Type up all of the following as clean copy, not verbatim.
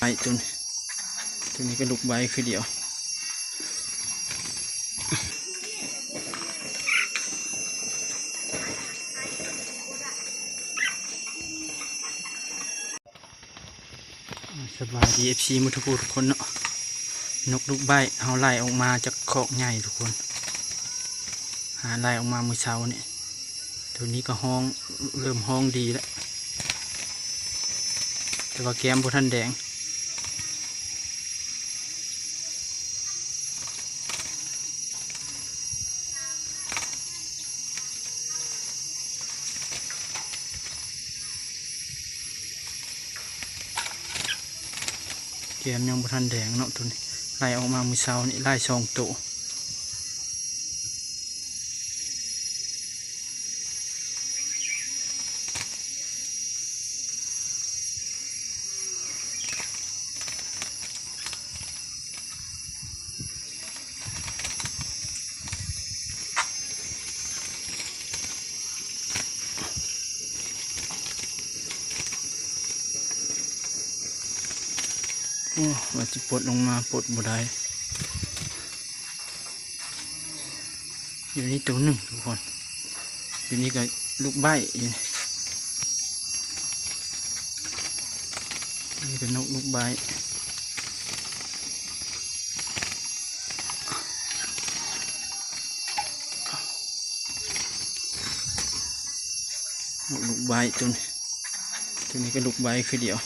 ใบตัวนี้ก็ลูกใบคือเดียวสบายดีFCมุทุกทุกคนเนาะนกลูกใบเอาไล่ออกมาจากคอกใหญ่ทุกคนหาไล่ออกมาเมื่อเช้านี่ตัวนี้ก็ห้องเริ่มห้องดีแล้วแต่ว่าแก้มบนท่านแดงแก้มยังบนท่านแดงเนาะตัวนี้ไล่ออกมาเมื่อเช้านี่ไล่2 ตัวโอ้ว่าจะปลดลงมาปลดบ่ได้อยู่นี่ตัวหนึ่งทุกคนอยู่นี่ก็ลูกใบอยู่นี่ก็นกลูกใบลูกใบตัวนี้ก็ลูกใบคือเดียว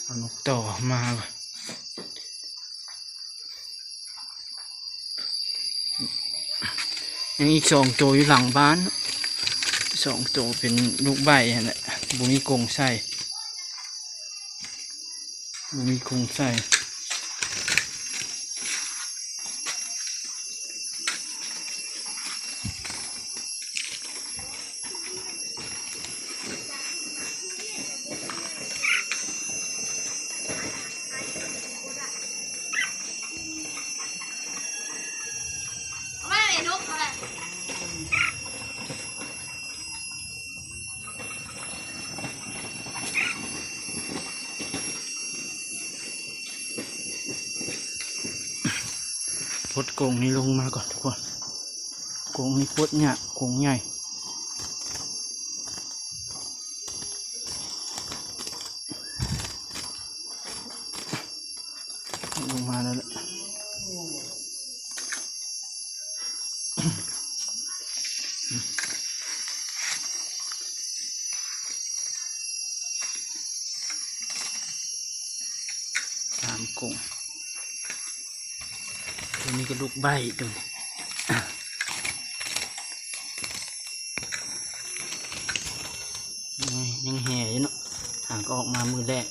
เอานกต่อมายังอีก2 ตัวอยู่หลังบ้าน2 ตัวเป็นลูกใบแหละบุมีกรงใส่พดกรงนี้ลงมาก่อนทุกคนกรงนี้พดเนี่ยกรงใหญ่ลงมาแล้วแหละ3 กรงตัวนี้ก็ลูกใบตัวนี้ยังแห่อยู่เนาะหางก็ออกมามือแรก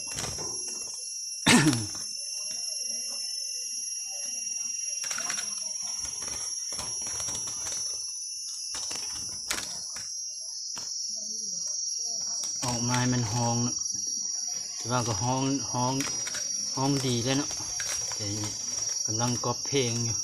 ออกมามันห้องแต่ว่าก็ห้องดีแล้วเนาะแต่กำลังก๊อปเพลงอยู่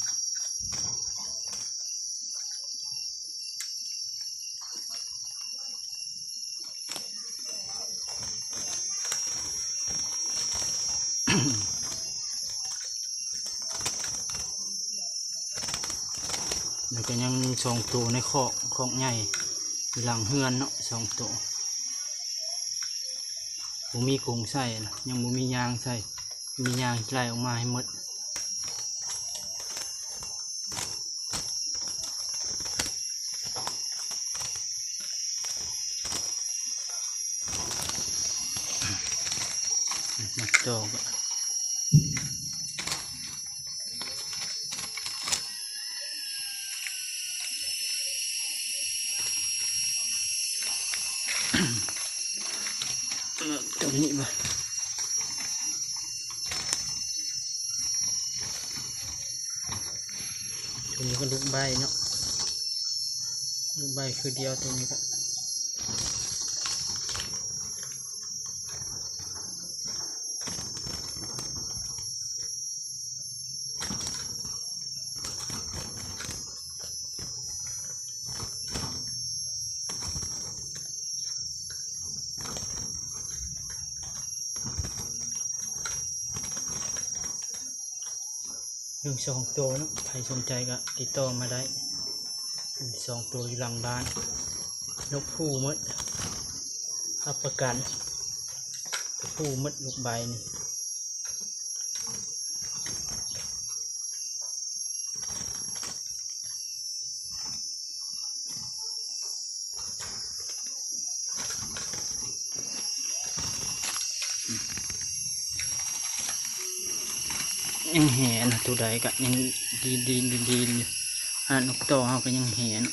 แล้วก็ยังมี2 ตัวในคอกใหญ่หลังเฮือนเนาะ2 ตัวบ่มีกรงใส่นะยังบ่มียางใส่มียางไล่ออกมาให้หมดมาจอกตรงนี้มาตัวนี้ก็ลูกใบเนาะลูกใบคือเดียวตัวนี้ก็ เรื่อง2 ตัวเนาะใครสนใจก็ติดต่อมาได้2 ตัวอยู่หลังบ้านนกผู้มดรับประกันผู้มดลูกใบนี่ยังแห่นะตัวใดก็ยังดีอยู่นกต่อเขาก็ยังแห่นะ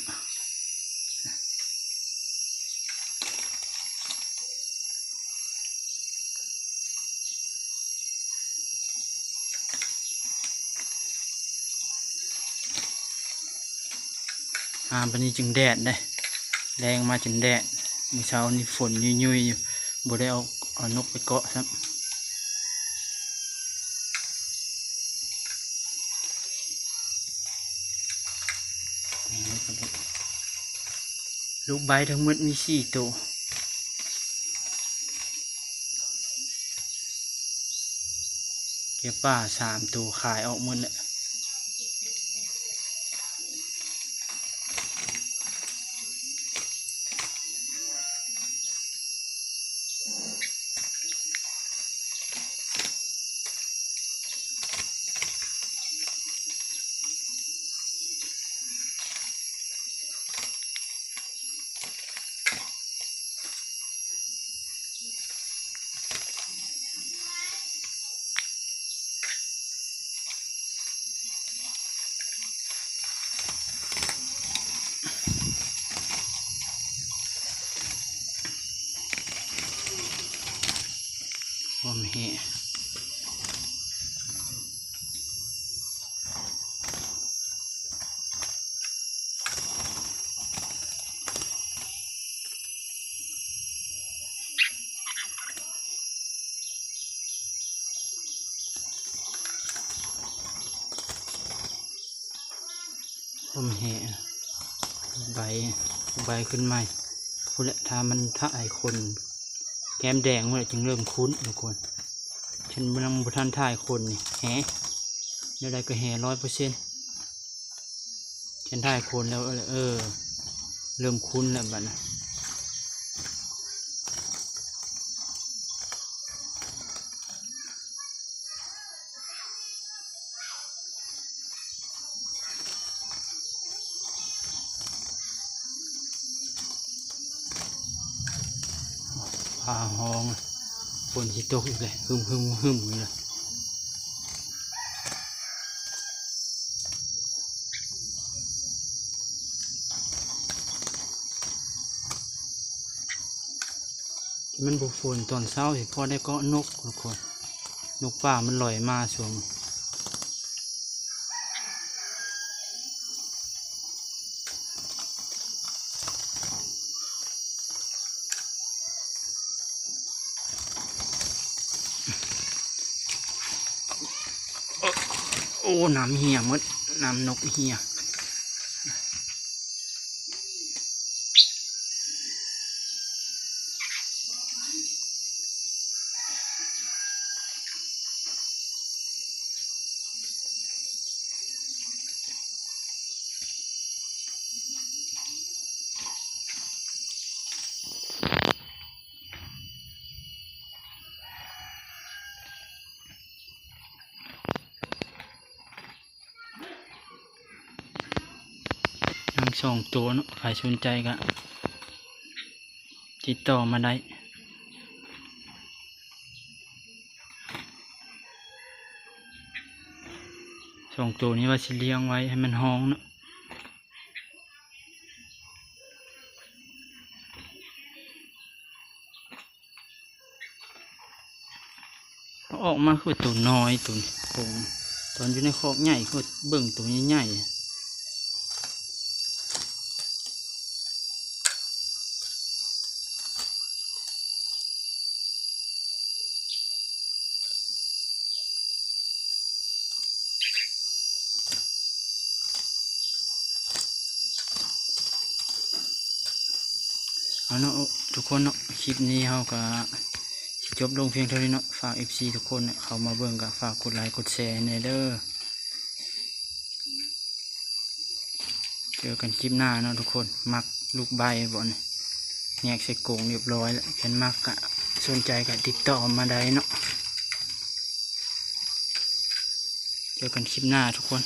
บันนี้จึงแดดได้แรงมาจนแดดเมื่อเช้านี่ฝนยุ่ยๆอยู่บ่ได้เอานกไปเกาะครับลูกใบทั้งหมดมี4 ตัวเก็บป่า3 ตัวขายออกหมดแล้วความแห่ใบขึ้นใหม่พูดแล้วถ้ามันถ่ายคนแก้มแดงเมื่อจึงเริ่มคุ้นทุกคนฉันกำลังบุทันถ่ายคนนี่แห่เดี๋ยวใดก็แห่100%ฉันถ่ายคนแล้วเริ่มคุ้นแล้วบัดนะพาห้องฝนสิตกอีกเลยหึมนี่แหละมันบุฝนตอนเช้าสิพอได้เกาะนกทุกคนนกป่ามันลอยมาช่วงโอ้น้ำเหี่ยมดน้ำนกเหี่ยทั้ง2 ตัวเนาะใครสนใจก็ติดต่อมาได้2 ตัวนี้ว่าสิเลี้ยงไว้ให้มันห้องเนาะออกมาคือตัวน้อยตัวนี้ตอนอยู่ในคอกใหญ่คือเบิ่งตัวใหญ่เอาเนาะทุกคนเนาะคลิปนี้เขาก็จบลงเพียงเท่านี้เนาะฝาก FC ทุกคนเข้ามาเบิ่งกับฝากกดไลค์กดแชร์ในเด้อ เจอกันคลิปหน้าเนาะทุกคนมักลูกใบบ่เนี่ยแยกใส่กรงเรียบร้อยแล้วเป็นมักกะสนใจกะติดต่อมาได้เนาะเจอกันคลิปหน้าทุกคน